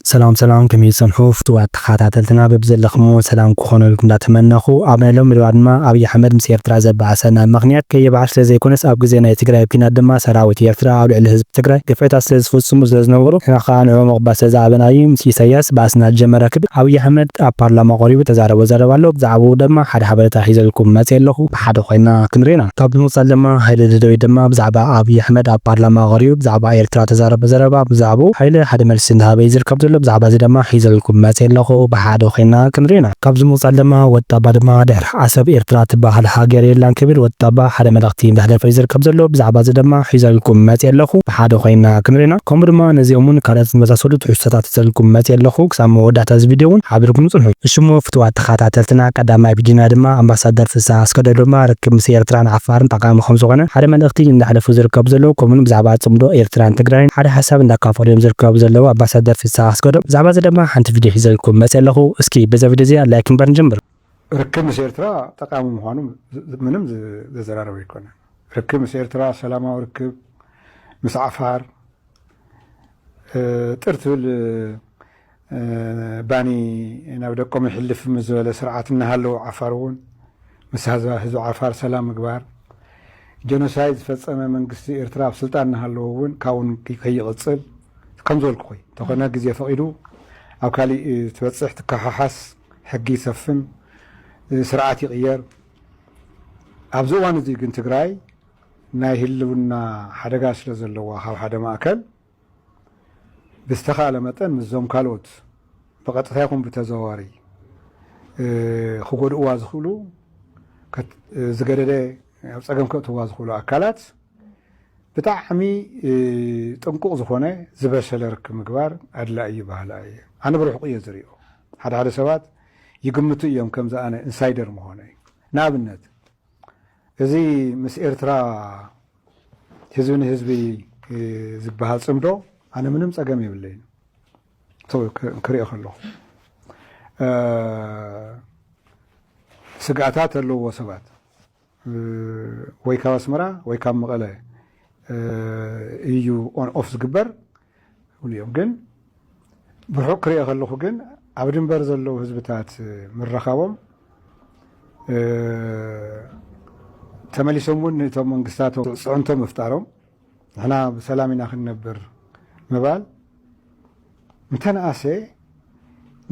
سلام سلام كمية سنحوف توات خاتاتلتنا ببزلخمو سلام كوخونو لكم دا تمنخو عبنا لهم الوادما أبي حمد مسير ترازب بعسنا مغنيات كي يبعش لزي كونس أبقو زينا يتقرأ بكينا دما سراوتي يفترا أولي الهزب تقرأ كفايت أسلز فوسمو زلزنورو خان عمق باس زعبنا أيم سي سياس باسنا الجمرة كبير أبي حمد أبارلما غريب تزارة وزارة والو بزعبو دما حد حبلتا حيز لكم ماتيلخو بحدو خينا كنرينا قبل نوصل دما هيدا ددوي دما بزعبا أبي حمد أبارلما غريب بزعبا إيرترا تزارة بزارة بزعبو هيدا حد مرسنها بيزر كبدو بزعبا زي دما حيز لكم ماتيلخو بحدو خينا كنرينا قبل نوصل دما وطابا دما دهر عصب إيرترا تباهل حاجر يلان كبير وطابا حد ملغتين بحدر فيزر كبدو بزعبا زي دما حيز لكم ماتيلخو بحدو خينا كنرينا كمرما نزيومون كارت مزاسولو تحسطات تزلكم ماتيلخو كسامو داتا فيديون حابركم نصنحو الشمو فتوات تخاتاتلتنا قداما بيدينا دما امباسادر فسا اسكدلو ما ركب مسي إيرتران عفارن طقام خمسو غنه حد ملغتي ندحلفو زركب زلو كومن بزعبا صمدو إيرتران تግራين حد حساب انداكافوريم زركب زلو امباسادر فسا اسكدلو بزعبا زي دما حنت فيديو حيزلكم ماتيلخو اسكي بزا فيديو زي لايك برنجمبر ركب مسي إيرترا طقام مخانو منم زرارو يكون ركب مسي إيرترا سلاما وركب مس عفار ترتل باني نبدأكم يحلف مزول سرعتنا هلو عفارون مس هذا عفار سلام كبار جنوسايد فصمه منግስቲ ኤርትራ ስልጣን ሃለውን ካውን ከይቅጽል ከምዘል ቆይ ተኾነ ግዜ ፈቂዱ ኣብ ካሊ ትበጽሕ ትከሓሓስ ሕጊ ሰፍን ስርዓት ይቕየር ኣብ ዝዋን እዚ ግን ትግራይ ናይ ህልውና ሓደጋ ስለ ዘለዋ ካብ ሓደ ማእከል ብዝተኻለ መጠን ምዞም ካልኦት ብቐጥታ ይኹን ብተዘዋዋሪ ክጎድእዋ ዝኽእሉ ዝገደደ ኣብ ፀገም ከእትዋ ዝኽእሉ ኣካላት ብጣዕሚ ጥንቁቕ ዝኾነ ዝበሰለ ርክብ ምግባር ኣድላዪ ባህላ እየ ኣነ ብርሑቕ እየ ዝሪኦ ሓደ ሓደ ሰባት ይግምቱ እዮም ከምዚ ኣነ ኢንሳይደር ምኾነ ንኣብነት እዚ ምስ ኤርትራ ህዝቢ ንህዝቢ ዝበሃል ፅምዶ ኣነ ምንም ፀገም የብለይን ክሪኦ ከለኹ ስጋኣታት ኣለዎ ሰባት ወይ ካብ ኣስመራ ወይ ካብ መቐለ እዩ ኦን ኦፍ ዝግበር ሁሉዮም ግን ብርሑቕ ክሪኦ ከለኹ ግን ኣብ ድንበር ዘለዉ ህዝብታት ምረኻቦም ተመሊሶም እውን እቶም መንግስታቶም ፅዕንቶ ምፍጣሮም ንሕና ብሰላም ኢና ክንነብር ምባል እንተነኣሰ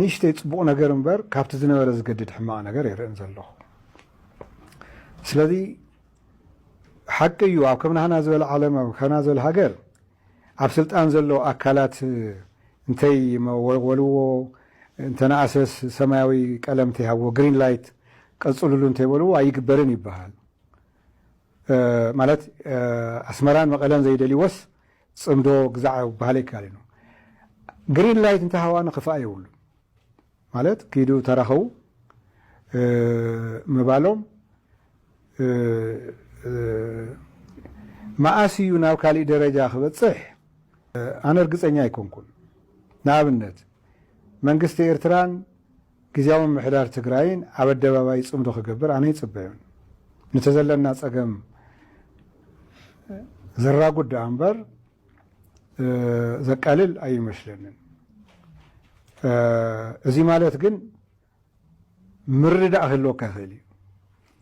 ንእሽተይ ፅቡቕ ነገር እምበር ካብቲ ዝነበረ ዝገድድ ሕማቕ ነገር የርእን ዘለኹ ስለዚ ሓቂ እዩ ኣብ ከምናህና ዝበለ ዓለም ኣብ ከምና ዝበለ ሃገር ኣብ ስልጣን ዘለዎ ኣካላት እንተይ ወልዎ እንተነኣሰስ ሰማያዊ ቀለም እንተይሃብዎ ግሪን ላይት ቀፅሉሉ እንተይበልዎ ኣይግበርን ይበሃል ማለት ኣስመራን መቐለን ዘይደልይወስ ፅምዶ ግዛዕ ባህለ ይካል እዩ ግሪን ላይት እንተሃዋነ ክፍኣ የብሉ ማለት ኪዱ ተራኸቡ ምባሎም ማእስዩ ናብ ካሊእ ደረጃ ክበፅሕ ኣነ እርግፀኛ ኣይኮንኩን ንኣብነት መንግስቲ ኤርትራን ግዝያዊ ምምሕዳር ትግራይን ኣብ ኣደባባይ ፅምዶ ክገብር ኣነ ይፅበዩን ንተዘለና ፀገም ዘራጉዳ እምበር ዘቃልል ኣይመስለንን እዚ ማለት ግን ምርዳእ ክህልወካ ይኽእል እዩ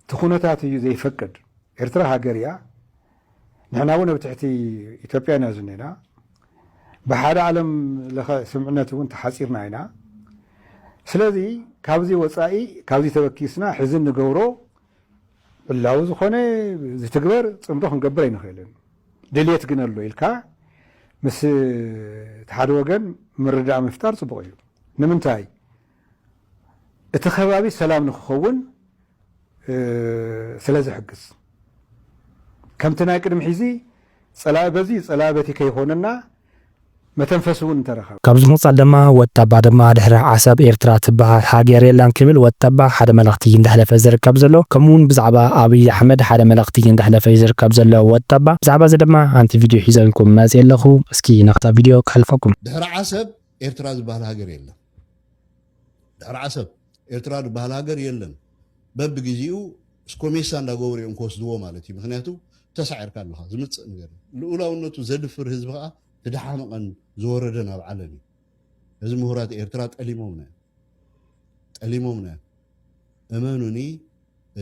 እቲ ኩነታት እዩ ዘይፈቅድ ኤርትራ ሃገር እያ ንሕና እውን ኣብ ትሕቲ ኢትዮጵያ ኢና ዝኒና ብሓደ ዓለም ለኸ ስምዕነት እውን ተሓፂርና ኢና ስለዚ ካብዚ ወፃኢ ካብዚ ተበኪስና ሕዚ ንገብሮ ዕላዊ ዝኾነ ዝትግበር ፅምዶ ክንገብር ኣይንኽእልን ድልየት ግን ኣሎ ኢልካ ምስ እቲ ሓደ ወገን ምርዳእ ምፍጣር ፅቡቕ እዩ ንምንታይ እቲ ከባቢ ሰላም ንክኸውን ስለ ዝሕግዝ ከምቲ ናይ ቅድሚ ሒዚ ፀላኢ በዚ ፀላኢ በቲ ከይኾነና መተንፈስ እውን እንተረኸበ ካብዚ ምውፃእ ድማ ወጣባ ድማ ድሕሪ ዓሰብ ኤርትራ ትበሃል ሃገር የላን ክብል ወጣባ ሓደ መልእኽቲ እንዳሕለፈ ዝርከብ ዘሎ ከምኡውን ብዛዕባ ኣብይ ኣሕመድ ሓደ መልእኽቲ እንዳሕለፈ ዝርከብ ዘሎ ወጣባ ብዛዕባ እዚ ድማ ሓንቲ ቪድዮ ሒዘልኩም መፅእ ኣለኹ እስኪ ናብታ ቪድዮ ክሕልፈኩም ድሕሪ ዓሰብ ኤርትራ ዝበሃል ሃገር የለን ድሕሪ ዓሰብ ኤርትራ ዝበሃል ሃገር የለን በብግዚኡ እስኮሜሳ እንዳገበሩ እዮም ክወስድዎ ማለት እዩ ምክንያቱ ተሳዒርካ ኣለኻ ዝምፅእ ነገር ልኡላውነቱ ዘድፍር ህዝቢ ከዓ ትደሓመቐን ዝወረደ ናብ ዓለም እዩ እዚ ምሁራት ኤርትራ ጠሊሞምና እመኑኒ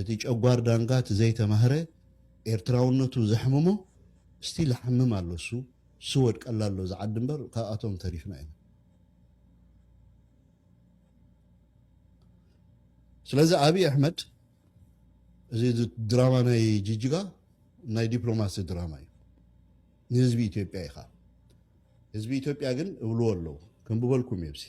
እቲ ጨጓር ዳንጋት ዘይተማህረ ኤርትራውነቱ ዘሕምሞ እስቲ ለሐምም ኣሎ እሱ ወድቀላ ኣሎ ዝዓዲ እምበር ካብኣቶም ተሪፍና ኢና ስለዚ አብይ አሕመድ እዚ ድራማ ናይ ጅጅጋ ናይ ዲፕሎማሲ ድራማ እዩ ንህዝቢ ኢትዮጵያ ኢኻ ህዝቢ ኢትዮጵያ ግን እብልዎ ኣለዉ ከምብበልኩም የብሲ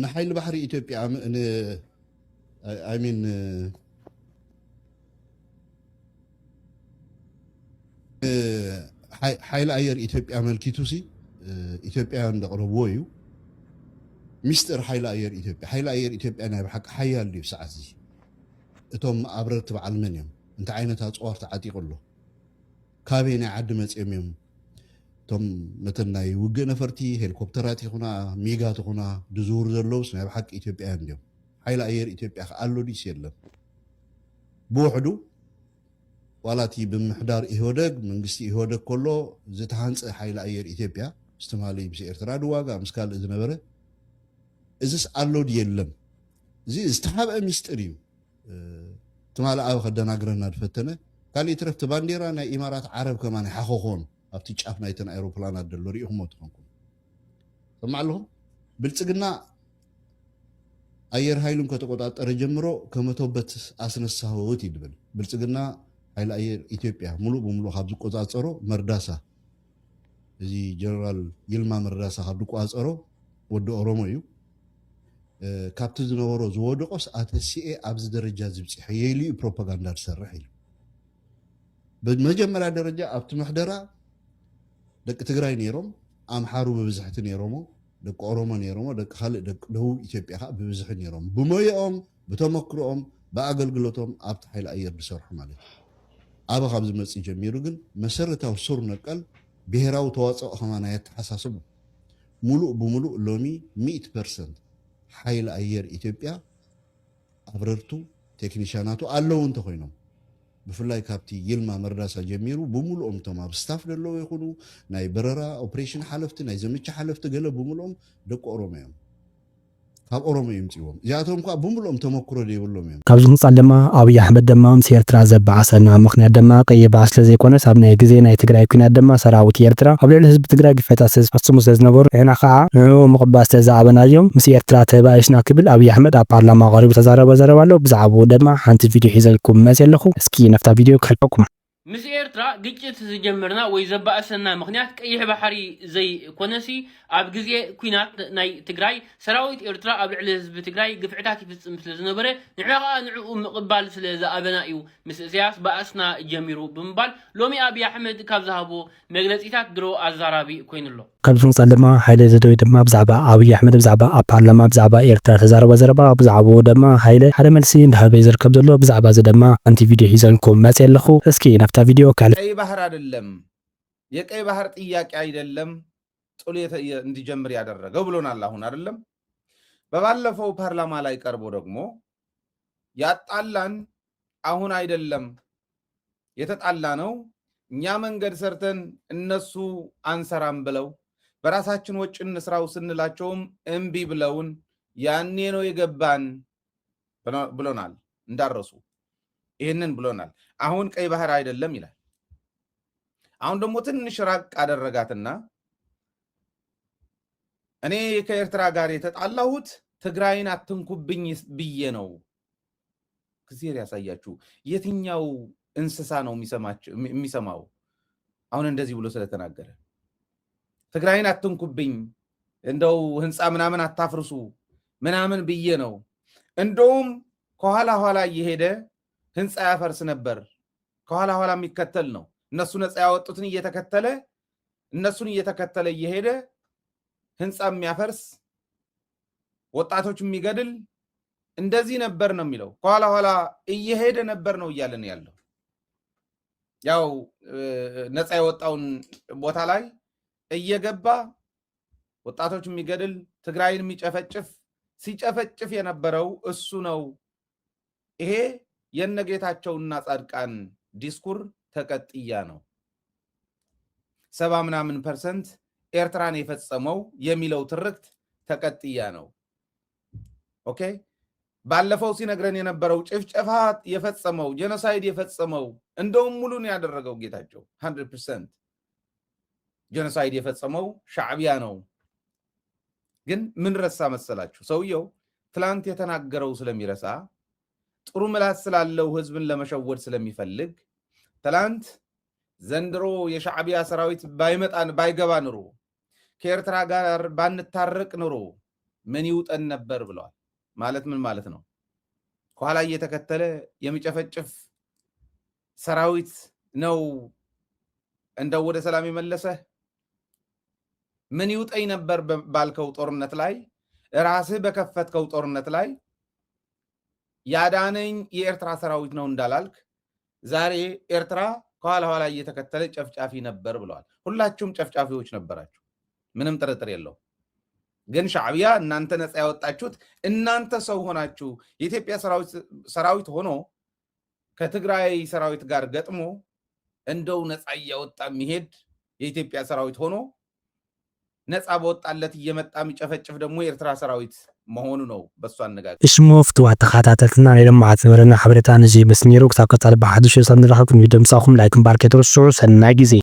ንሓይሊ ባሕሪ ኢትዮጵያ አሚን ሓይሊ ኣየር ኢትዮጵያ መልኪቱሲ ኢትዮጵያ እንደቕረብዎ እዩ ሚስጥር ሓይሊ ኣየር ኢትዮጵያ ናይ ብሓቂ ሓያል ድዩ ሰዓት እዚ እቶም ኣብረርቲ በዓል መን እዮም እንታይ ዓይነት ኣፅዋር ተዓጢቑ ኣሎ ካበይ ናይ ዓዲ መፅኦም እዮም እቶም ነተን ናይ ውግእ ነፈርቲ ሄሊኮፕተራት ይኹና ሚጋት ይኹና ድዝውሩ ዘለውስ ናይ ብሓቂ ኢትዮጵያውያን ድዮም ሓይሊ ኣየር ኢትዮጵያ ኣሎ ድዩስ የለን ብውሕዱ ዋላቲ ብምሕዳር ኢህወደግ መንግስቲ ኢህወደግ ከሎ ዝተሃንፀ ሓይሊ ኣየር ኢትዮጵያ ዝተማሊ ምስ ኤርትራ ድዋጋ ምስ ካልእ ዝነበረ እዚስ ኣሎ ድየለን እዚ ዝተሓብአ ሚስጥር እዩ ትማሊ ኣብ ከደናግረና ድፈተነ ካልእ ትረፍቲ ባንዴራ ናይ ኢማራት ዓረብ ከማን ሓኾኾን ኣብቲ ጫፍ ናይተን ኣይሮፕላናት ደሎ ሪኢኹሞ ትኾንኩም ሰማዕ ኣለኹም ብልፅግና ኣየር ሃይሉን ከተቆጣጠረ ጀምሮ ከመቶበት ኣስነሳሁት ይድብል ብልፅግና ሓይሊ ኣየር ኢትዮጵያ ሙሉእ ብምሉእ ካብ ዝቆፃፀሮ መርዳሳ እዚ ጀነራል ይልማ መርዳሳ ካብ ዝቆፃፀሮ ወዲ ኦሮሞ እዩ ካብቲ ዝነበሮ ዝወደቆስ ኣተሲኤ ኣብዚ ደረጃ ዝብፅሐ የይልዩ ፕሮፓጋንዳ ዝሰርሕ ኢሉ ብመጀመርያ ደረጃ ኣብቲ ምሕደራ ደቂ ትግራይ ነይሮም ኣምሓሩ ብብዝሕቲ ነይሮሞ ደቂ ኦሮሞ ነይሮሞ ደቂ ካልእ ደቂ ደቡብ ኢትዮጵያ ከዓ ብብዝሒ ነይሮም ብሞይኦም ብተመክሮኦም ብኣገልግሎቶም ኣብቲ ሓይሊ ኣየር ዝሰርሑ ማለት እዩ ኣበ ካብ ዝመፅእ ጀሚሩ ግን መሰረታዊ ሱር ነቀል ብሄራዊ ተዋፅኦ ከማና የተሓሳስቡ ሙሉእ ብምሉእ ሎሚ 100% ሓይሊ ኣየር ኢትዮጵያ ኣብረርቱ ቴክኒሽያናቱ ኣለዉ እንተኮይኖም ብፍላይ ካብቲ ይልማ መርዳሳ ጀሚሩ ብምሉኦም ቶም ኣብ ስታፍ ደለዉ ይኹኑ ናይ በረራ ኦፕሬሽን ሓለፍቲ ናይ ዘመቻ ሓለፍቲ ገለ ብምሉኦም ደቂ ኦሮሞ እዮም ካብ ኦሮሞ ይምፅዎም እዚኣቶም ከዓ ብምሉኦም ተመክሮ ዘይብሎም እዮም ካብዚ ንፃል ድማ ኣብይ ኣሕመድ ድማ ምስ ኤርትራ ዘበዓሰና ምክንያት ድማ ቀይሕ ባሕሪ ስለዘይኮነስ ኣብ ናይ ግዜ ናይ ትግራይ ኩናት ድማ ሰራዊት ኤርትራ ኣብ ልዕሊ ህዝቢ ትግራይ ግፈታት ዝፈፅሙ ስለዝነበሩ ንሕና ከዓ ንዕኡ ምቕባል ስለዝኣበናዮም ምስ ኤርትራ ተባኢሽና ክብል ኣብይ ኣሕመድ ኣብ ፓርላማ ቀሪቡ ተዛረበ ዘረባ ኣሎ ብዛዕባኡ ድማ ሓንቲ ቪድዮ ሒዘልኩም መፅእ ኣለኹ እስኪ ነፍታ ቪድዮ ክሕልፈኩም ምስ ኤርትራ ግጭት ዝጀመርና ወይ ዘባእሰና ምክንያት ቀይሕ ባሕሪ ዘይኮነሲ ኣብ ግዜ ኩናት ናይ ትግራይ ሰራዊት ኤርትራ ኣብ ልዕሊ ህዝቢ ትግራይ ግፍዕታት ይፍፅም ስለዝነበረ ንሕና ከዓ ንዕኡ ምቕባል ስለዝኣበና እዩ ምስ ኢሳያስ ባእስና ጀሚሩ ብምባል ሎሚ ኣብይ ኣሕመድ ካብ ዝሃቦ መግለፂታት ድሮ ኣዛራቢ ኮይኑሎ ካብዚ ንፃል ድማ ሃይለ ዘደዊ ድማ ብዛዕባ ኣብይ ኣሕመድ ብዛዕባ ኣብ ፓርላማ ብዛዕባ ኤርትራ ተዛረበ ዘረባ ብዛዕባኡ ድማ ሃይለ ሓደ መልሲ እንዳሃበ ዝርከብ ዘሎ ብዛዕባ እዚ ድማ ኣንቲ ቪድዮ ሒዘልኩም መፅእ ኣለኹ እስኪ ናፍታ ቪድዮ ካለ ቀይ ባህር አይደለም የቀይ ባህር ጥያቄ አይደለም ጥሉ እንዲጀምር ያደረገው ብሎናል አሁን አይደለም በባለፈው ፓርላማ ላይ ቀርቦ ደግሞ ያጣላን አሁን አይደለም የተጣላ ነው እኛ መንገድ ሰርተን እነሱ አንሰራም ብለው በራሳችን ወጭ እንስራው ስንላቸውም እምቢ ብለውን ያኔ ነው የገባን ብሎናል እንዳረሱ ይሄንን ብሎናል አሁን ቀይ ባህር አይደለም ይላል አሁን ደግሞ ትንሽ ራቅ አደረጋትና እኔ ከኤርትራ ጋር የተጣላሁት ትግራይን አትንኩብኝ ብዬ ነው ከዚህ ያሳያችሁ የትኛው እንስሳ ነው የሚሰማው አሁን እንደዚህ ብሎ ስለተናገረ ትግራይን አትንኩብኝ እንደው ህንጻ ምናምን አታፍርሱ ምናምን ብዬ ነው እንደውም ከኋላ ኋላ እየሄደ ህንጻ ያፈርስ ነበር ከኋላ ኋላ የሚከተል ነው እነሱ ነፃ ያወጡትን እነሱን እየተከተለ እየሄደ ህንጻ የሚያፈርስ ወጣቶች የሚገድል እንደዚህ ነበር ነው የሚለው ከኋላ ኋላ እየሄደ ነበር ነው እያለን ያለው ያው ነፃ ያወጣውን ቦታ ላይ እየገባ ወጣቶች የሚገድል ትግራይን የሚጨፈጭፍ ሲጨፈጭፍ የነበረው እሱ ነው ይሄ የነጌታቸውና ጻድቃን ዲስኩር ተቀጥያ ነው። 70% ኤርትራን የፈጸመው የሚለው ትርክት ተቀጥያ ነው። ኦኬ ባለፈው ሲነግረን የነበረው ጭፍጨፋ የፈጸመው ጄኖሳይድ የፈጸመው እንደውም ሙሉን ያደረገው ጌታቸው 100% ጄኖሳይድ የፈጸመው ሻዕቢያ ነው። ግን ምን ረሳ መሰላችሁ? ሰውየው ትላንት የተናገረው ስለሚረሳ ጥሩ ምላስ ስላለው ህዝብን ለመሸወድ ስለሚፈልግ ትላንት ዘንድሮ የሻዕቢያ ሰራዊት ባይገባ ኑሮ ከኤርትራ ጋር ባንታረቅ ኑሮ ምን ይውጠን ነበር ብለዋል። ማለት ምን ማለት ነው? ከኋላ እየተከተለ የሚጨፈጭፍ ሰራዊት ነው እንደው ወደ ሰላም የመለሰ ምን ይውጠኝ ነበር ባልከው ጦርነት ላይ ራስህ በከፈትከው ጦርነት ላይ ያዳነኝ የኤርትራ ሰራዊት ነው እንዳላልክ ዛሬ ኤርትራ ከኋላ እየተከተለ ጨፍጫፊ ነበር ብለዋል። ሁላችሁም ጨፍጫፊዎች ነበራችሁ፣ ምንም ጥርጥር የለው። ግን ሻዕቢያ እናንተ ነፃ ያወጣችሁት እናንተ ሰው ሆናችሁ የኢትዮጵያ ሰራዊት ሆኖ ከትግራይ ሰራዊት ጋር ገጥሞ እንደው ነፃ እያወጣ የሚሄድ የኢትዮጵያ ሰራዊት ሆኖ ነፃ በወጣለት እየመጣ የሚጨፈጭፍ ደግሞ የኤርትራ ሰራዊት መሆኑ ነው በሱ አነጋገር። እሽሞፍት ተኸታተልትና ናይ ልምዓት ዝበለና ሓበሬታ ነዚ መስኒሩ ክሳብ ቀጻሊ ብሓዱሽ ሰንራኸብኩም ድምፃኹም ላይክን ባርኬተር ሰናይ ጊዜ